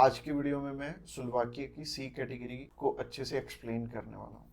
आज की वीडियो में मैं स्लोवाकिया की सी कैटेगरी को अच्छे से एक्सप्लेन करने वाला हूँ।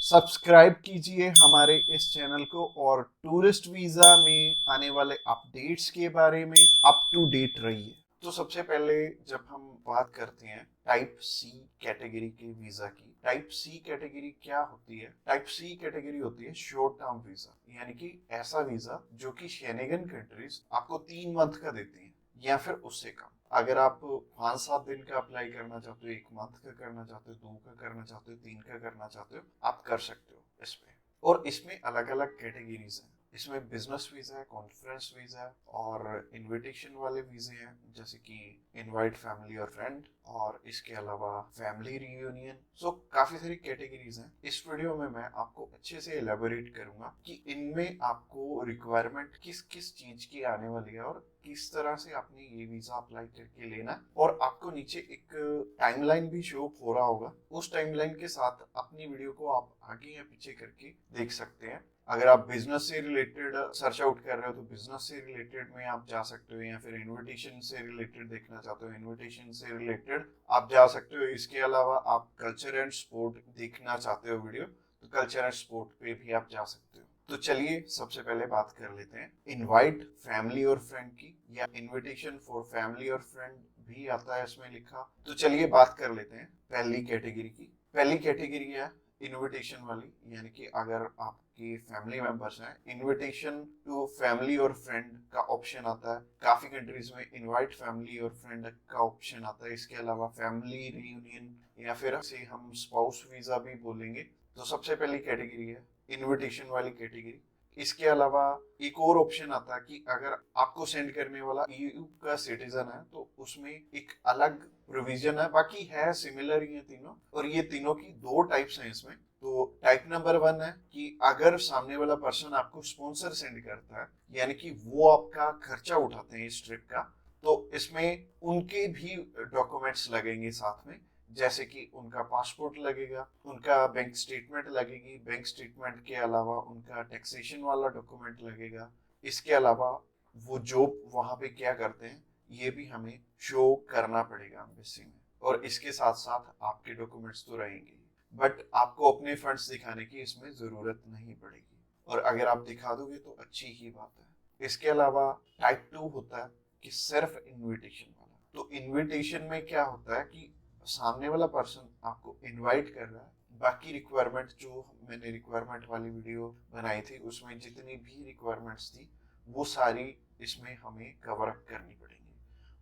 सब्सक्राइब कीजिए हमारे इस चैनल को और टूरिस्ट वीजा में आने वाले अपडेट्स के बारे में अप टू डेट रहिए। तो सबसे पहले जब हम बात करते हैं टाइप सी कैटेगरी के वीजा की, टाइप सी कैटेगरी क्या होती है? टाइप सी कैटेगरी होती है शॉर्ट टर्म वीजा, यानी कि ऐसा वीजा जो कि शेंगेन कंट्रीज आपको 3 मंथ का देती है या फिर उससे कम। अगर आप 5-7 दिन का अप्लाई करना चाहते हो, 1 मंथ का करना चाहते हो, 2 का करना चाहते हो, 3 का करना चाहते हो, आप कर सकते हो इसमें। और इसमें अलग अलग कैटेगरीज हैं। इसमें बिजनेस वीजा है, कॉन्फ्रेंस वीजा है और इनविटेशन वाले वीजे हैं, जैसे कि इनवाइट फैमिली और फ्रेंड, और इसके अलावा फैमिली रियूनियन। सो काफी सारी कैटेगरीज हैं। इस वीडियो में मैं आपको अच्छे से एलेबोरेट करूंगा कि इनमें आपको रिक्वायरमेंट किस किस चीज की आने वाली है और किस तरह से आपने ये वीजा अप्लाई करके लेना है। और आपको नीचे एक टाइमलाइन भी शो हो रहा होगा, उस टाइमलाइन के साथ अपनी वीडियो को आप आगे या पीछे करके देख सकते हैं। अगर आप बिजनेस से रिलेटेड सर्च आउट कर रहे हो तो बिजनेस से रिलेटेड में आप जा सकते हो, या फिर इनविटेशन से रिलेटेड देखना चाहते हो, इनविटेशन से रिलेटेड आप जा सकते हो। इसके अलावा आप कल्चर एंड स्पोर्ट देखना चाहते हो वीडियो, तो कल्चर एंड स्पोर्ट पे भी आप जा सकते हो। तो चलिए सबसे पहले बात कर लेते हैं इनवाइट फैमिली और फ्रेंड की, या इनविटेशन फॉर फैमिली और फ्रेंड भी आता है इसमें लिखा। तो चलिए बात कर लेते हैं पहली कैटेगरी की। पहली कैटेगरी है इनविटेशन वाली, यानी कि अगर आपकी फैमिली मेंबर्स हैं, इनविटेशन टू फैमिली और फ्रेंड का ऑप्शन आता है। काफी कंट्रीज में इनवाइट फैमिली और फ्रेंड का ऑप्शन आता है। इसके अलावा फैमिली रियूनियन, या फिर से हम स्पाउस वीजा भी बोलेंगे। तो सबसे पहली कैटेगरी है इनविटेशन वाली कैटेगरी। इसके अलावा एक और ऑप्शन आता है कि अगर आपको सेंड करने वाला ईयू का सिटीजन है तो उसमें एक अलग प्रोविजन है। बाकी है सिमिलर ही है तीनों, और ये तीनों की 2 टाइप्स हैं इसमें। तो टाइप नंबर 1 है कि अगर सामने वाला पर्सन आपको स्पॉन्सर सेंड करता है, यानी कि वो आपका खर्चा उठाते हैं इस ट्रिप का, तो इसमें उनके भी डॉक्यूमेंट्स लगेंगे साथ में, जैसे कि उनका पासपोर्ट लगेगा, उनका बैंक स्टेटमेंट लगेगी, बैंक स्टेटमेंट के अलावा उनका टैक्सेशन वाला डॉक्यूमेंट लगेगा। इसके अलावा वो जॉब वहां पे क्या करते हैं ये भी हमें शो करना पड़ेगा एम्बेसी में। और इसके साथ साथ आपके डॉक्यूमेंट्स तो रहेंगे, बट आपको अपने फंड्स दिखाने की इसमें जरूरत नहीं पड़ेगी, और अगर आप दिखा दोगे तो अच्छी ही बात है। इसके अलावा टाइप 2 होता है कि सिर्फ इनविटेशन वाला। तो इनविटेशन में क्या होता है कि सामने वाला पर्सन आपको इनवाइट कर रहा है, बाकी रिक्वायरमेंट जो मैंने रिक्वायरमेंट वाली वीडियो बनाई थी उसमें जितनी भी रिक्वायरमेंट्स थी वो सारी इसमें हमें कवर अप करनी पड़ेंगी।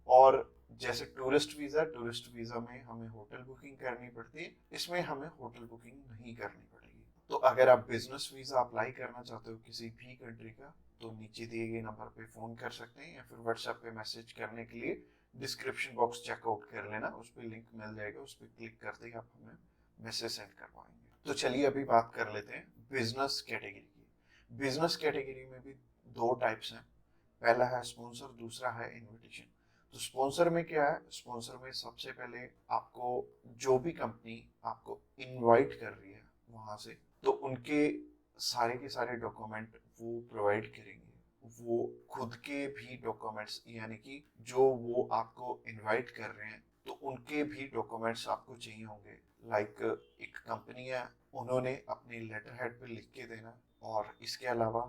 और जैसे टूरिस्ट वीजा में हमें होटल बुकिंग करनी पड़ती है, इसमें हमें होटल बुकिंग नहीं करनी पड़ेगी। तो अगर आप बिजनेस वीजा अप्लाई करना चाहते हो किसी भी कंट्री का, तो नीचे दिए गए नंबर पे फोन कर सकते हैं, या फिर व्हाट्सएप पे मैसेज करने के लिए डिस्क्रिप्शन बॉक्स चेकआउट कर लेना, उस पर लिंक मिल जाएगा, उस पर क्लिक करते ही आप हमें मैसेज सेंड कर पाएंगे। तो चलिए अभी बात कर लेते हैं बिजनेस कैटेगरी की। बिजनेस कैटेगरी में भी 2 टाइप्स हैं, पहला है स्पॉन्सर, दूसरा है इनविटेशन। तो स्पॉन्सर में क्या है? स्पॉन्सर में सबसे पहले आपको जो भी कंपनी आपको इनवाइट कर रही है वहां से, तो उनके सारे के सारे डॉक्यूमेंट वो प्रोवाइड करेंगे। वो खुद के भी डॉक्यूमेंट्स, यानी कि जो वो आपको इनवाइट कर रहे हैं तो उनके भी डॉक्यूमेंट्स आपको चाहिए होंगे। लाइक एक कंपनी है, उन्होंने अपनी लेटर हेड पे लिख के देना, और इसके अलावा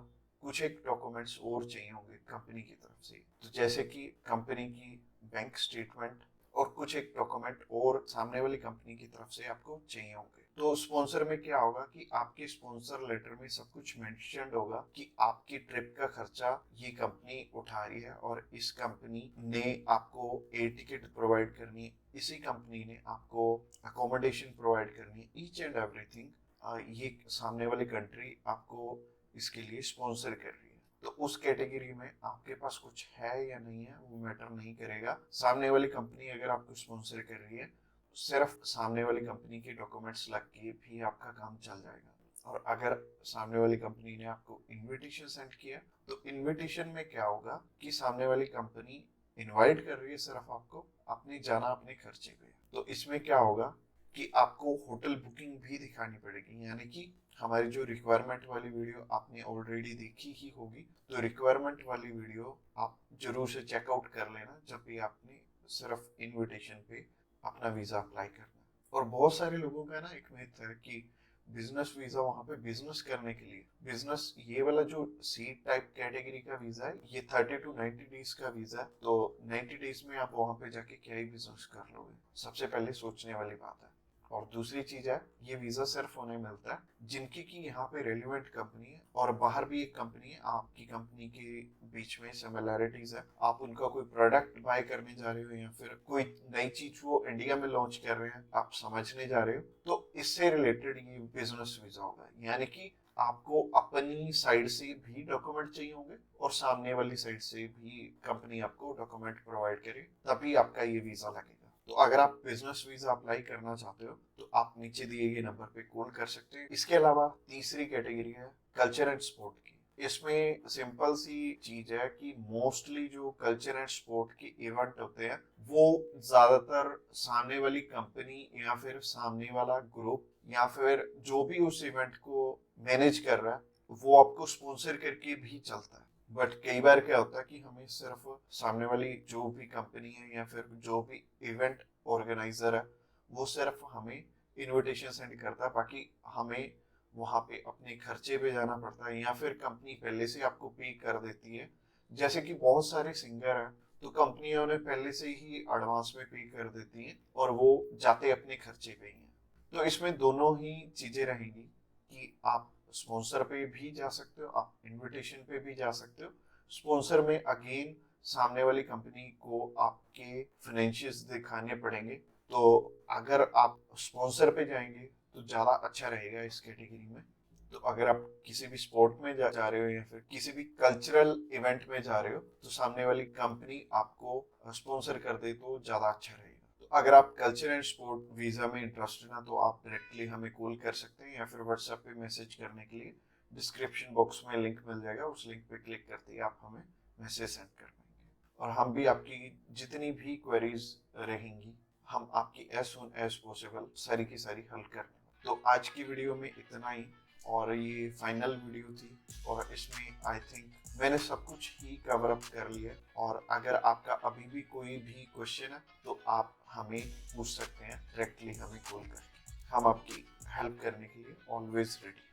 कुछ एक डॉक्यूमेंट्स और चाहिए होंगे कंपनी की तरफ से। तो जैसे कि कंपनी की बैंक स्टेटमेंट और कुछ एक डॉक्यूमेंट और सामने वाली कंपनी की तरफ से आपको चाहिए होंगे। तो स्पॉन्सर में क्या होगा कि आपके स्पॉन्सर लेटर में सब कुछ मेंशन्ड होगा कि आपकी ट्रिप का खर्चा ये कंपनी उठा रही है, और इस कंपनी ने आपको एयर टिकट प्रोवाइड करनी है, इसी कंपनी ने आपको अकोमोडेशन प्रोवाइड करनी है, ईच एंड एवरीथिंग ये सामने वाली कंट्री आपको इसके लिए स्पॉन्सर कर रही है। तो उस कैटेगरी में आपके पास कुछ है या नहीं है वो मैटर नहीं करेगा। सामने वाली कंपनी अगर आपको स्पॉन्सर कर रही है तो सिर्फ सामने वाली कंपनी के डॉक्यूमेंट्स लग के भी आपका काम चल जाएगा। और अगर सामने वाली कंपनी ने आपको इनविटेशन सेंड किया तो इनविटेशन में क्या होगा कि सामने वाली कंपनी इनवाइट कर रही है सिर्फ आपको, अपनी जाना अपने खर्चे पे। तो इसमें क्या होगा कि आपको होटल बुकिंग भी दिखानी पड़ेगी, यानी कि हमारी जो रिक्वायरमेंट वाली वीडियो आपने ऑलरेडी देखी ही होगी, तो रिक्वायरमेंट वाली वीडियो आप जरूर से चेकआउट कर लेना जब भी आपने सिर्फ इनविटेशन पे अपना वीजा अप्लाई करना है। और बहुत सारे लोगों का ना एक मिथ है कि बिजनेस वीजा वहां पे बिजनेस करने के लिए, बिजनेस ये वाला जो सी टाइप कैटेगरी का वीजा है ये 30 to 90 डेज का वीजा है, तो 90 डेज में आप वहां पे जाके क्या ही बिजनेस कर लोगे, सबसे पहले सोचने वाली बात है। और दूसरी चीज है, ये वीजा सिर्फ उन्हें मिलता है जिनकी की यहाँ पे रेलिवेंट कंपनी है और बाहर भी एक कंपनी है, आपकी कंपनी के बीच में सिमिलैरिटीज है, आप उनका कोई प्रोडक्ट बाय करने जा रहे हो या फिर कोई नई चीज वो इंडिया में लॉन्च कर रहे हैं आप समझने जा रहे हो, तो इससे रिलेटेड ये बिजनेस वीजा होगा। यानी कि आपको अपनी साइड से भी डॉक्यूमेंट चाहिए होंगे और सामने वाली साइड से भी कंपनी आपको डॉक्यूमेंट प्रोवाइड करे, तभी आपका ये वीजा लगेगा। तो अगर आप बिजनेस वीजा अप्लाई करना चाहते हो तो आप नीचे दिए गए नंबर पे कॉल कर सकते हैं। इसके अलावा तीसरी कैटेगरी है कल्चर एंड स्पोर्ट की। इसमें सिंपल सी चीज है कि मोस्टली जो कल्चर एंड स्पोर्ट के इवेंट होते हैं वो ज्यादातर सामने वाली कंपनी या फिर सामने वाला ग्रुप या फिर जो भी उस इवेंट को मैनेज कर रहा है वो आपको स्पॉन्सर करके भी चलता है। बट कई बार क्या होता है कि हमें सिर्फ सामने वाली जो भी कंपनी है या फिर जो भी इवेंट ऑर्गेनाइजर है वो सिर्फ हमें इनविटेशन सेंड करता है, बाकी हमें वहां पे अपने खर्चे पे जाना पड़ता है या फिर कंपनी पहले से आपको पे कर देती है। जैसे कि बहुत सारे सिंगर हैं तो कंपनियां उन्हें पहले से ही एडवांस में पे कर देती हैं और वो जाते अपने खर्चे पे ही हैं। तो इसमें दोनों ही चीजें रहेंगी कि आप स्पॉन्सर पे भी जा सकते हो, आप इनविटेशन पे भी जा सकते हो। स्पॉन्सर में अगेन सामने वाली कंपनी को आपके फाइनेंशियल्स दिखाने पड़ेंगे, तो अगर आप स्पॉन्सर पे जाएंगे तो ज़्यादा अच्छा रहेगा इस कैटेगरी में। तो अगर आप किसी भी स्पोर्ट में जा रहे हो या फिर किसी भी कल्चरल इवेंट में जा रहे हो तो सामने वाली कंपनी आपको स्पॉन्सर कर दे तो ज़्यादा अच्छा रहेगा। तो अगर आप कल्चर एंड स्पोर्ट वीज़ा में इंटरेस्टेड हैं तो आप डायरेक्टली हमें कॉल कर सकते हैं या फिर व्हाट्सएप पे मैसेज करने के लिए डिस्क्रिप्शन बॉक्स में लिंक मिल जाएगा, उस लिंक पे क्लिक करते ही आप हमें मैसेज सेंड कर पाएंगे और हम भी आपकी जितनी भी क्वेरीज रहेंगी हम आपकी एज सुन एज पॉसिबल सारी की सारी हल कर लेंगे। तो आज की वीडियो में इतना ही और ये फाइनल वीडियो थी और इसमें आई थिंक मैंने सब कुछ ही कवर अप कर लिया है। और अगर आपका अभी भी कोई भी क्वेश्चन है तो आप हमें पूछ सकते हैं डायरेक्टली हमें कॉल करके, हम आपकी हेल्प करने के लिए ऑलवेज रेडी।